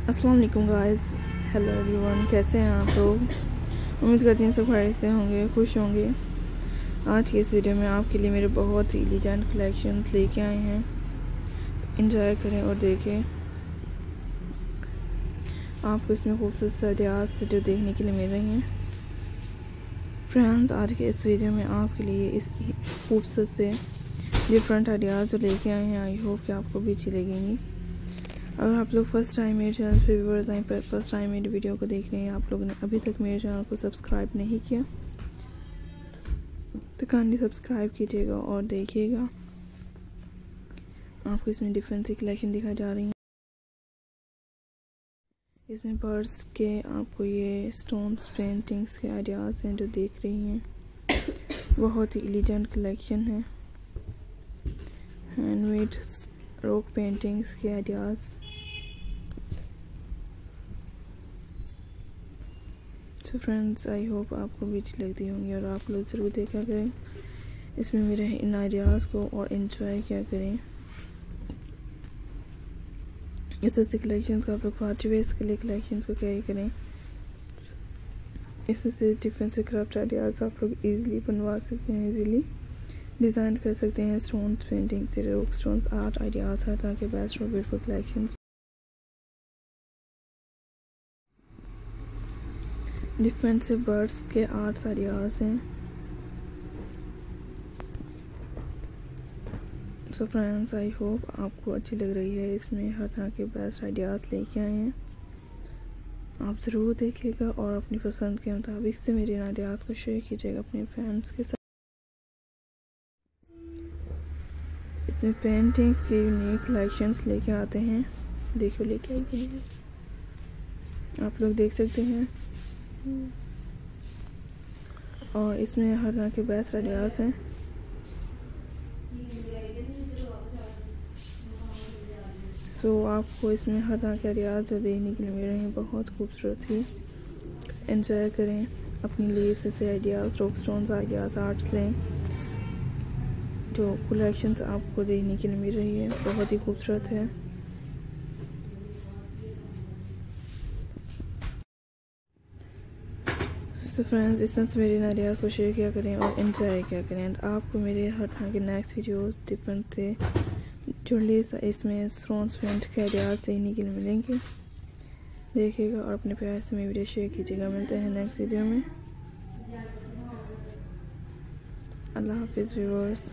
अस्सलाम वालेकुम guys, hello everyone, कैसे हैं आप लोग। उम्मीद करती हैं सब खैरियत से होंगे, खुश होंगे। आज की इस वीडियो में आपके लिए मेरे बहुत ही एलिगेंट कलेक्शन लेके आए हैं। एंजॉय करें और देखें। आपको इसमें खूबसूरत आइडियाज़ जो देखने के लिए मिल रही हैं। फ्रेंड्स, आज के इस वीडियो में आपके लिए इस खूबसूरत से डिफरेंट आइडियाज़ जो लेके आए हैं, आई होप कि आपको भी अच्छी लगेंगी। अगर आप लोग फर्स्ट टाइम मेरे चैनल पे व्यूअर्स आए, पर फर्स्ट टाइम मेरी वीडियो को देख रहे हैं, आप लोगों ने अभी तक मेरे चैनल को सब्सक्राइब नहीं किया तो काइंडली सब्सक्राइब कीजिएगा और देखिएगा। आपको इसमें डिफरेंट सी कलेक्शन दिखाई जा रही है। इसमें पर्स के आपको ये स्टोन्स पेंटिंग्स के आइडियाज़ हैं जो देख रही हैं। बहुत ही एलिगेंट कलेक्शन है। हैंडमेड रॉक पेंटिंग्स के आइडियाज़। तो फ्रेंड्स, आई होप आपको भी अच्छी लगती होंगी और आप लोग ज़रूर देखा करें इसमें मेरे इन आइडियाज़ को और एंजॉय क्या करें। इस तरह से कलेक्शंस को आप लोग पार्टी वेयर्स के लिए कलेक्शंस को कैरी करें। इससे डिफरेंट से क्राफ्ट आइडियाज़ आप लोग ईजिली बनवा सकते हैं, ईजिली डिज़ाइन कर सकते हैं। स्टोन्स पेंटिंग से रॉक स्टोन्स आर्ट आइडियाज़, हर तरह के बेस्ट और ब्यूटीफुल कलेक्शंस। डिफरेंट से बर्ड्स के आर्ट्स आइडियाज़ हैं। सो फ्रेंड्स, आई होप आपको अच्छी लग रही है। इसमें हर तरह के बेस्ट आइडियाज़ लेके आए हैं। आप ज़रूर देखिएगा और अपनी पसंद के मुताबिक से मेरे आइडियाज़ को शेयर कीजिएगा अपने फ्रेंड्स के साथ। इसमें पेंटिंग्स के यूनिक कलेक्शंस लेके आते हैं। देखिए लेके आई गई है, आप लोग देख सकते हैं। और इसमें हर तरह के बेस्ट आइडियाज़ हैं। सो आपको इसमें हर तरह के आइडियाज़ जो देखने के लिए मिल रहे हैं, बहुत खूबसूरत ही एंजॉय करें अपने लिए। से ideas, rock stones ideas, arts लें। जो कलेक्शंस आपको देखने के लिए मिल रही है बहुत ही खूबसूरत है। तो फ्रेंड्स, इस तरह से मेरे आइडियाज़ को शेयर किया करें और एंजॉय किया करें। एंड आपको मेरे हर तरह के नेक्स्ट वीडियोस डिफरेंट से जुड़े इसमें स्टोन्स पेंट के आइडियाज़ देखने के लिए मिलेंगे। देखिएगा और अपने प्यार से मेरी वीडियो शेयर कीजिएगा। मिलते हैं नेक्स्ट वीडियो में। अल्लाह हाफिज़ व्यूअर्स।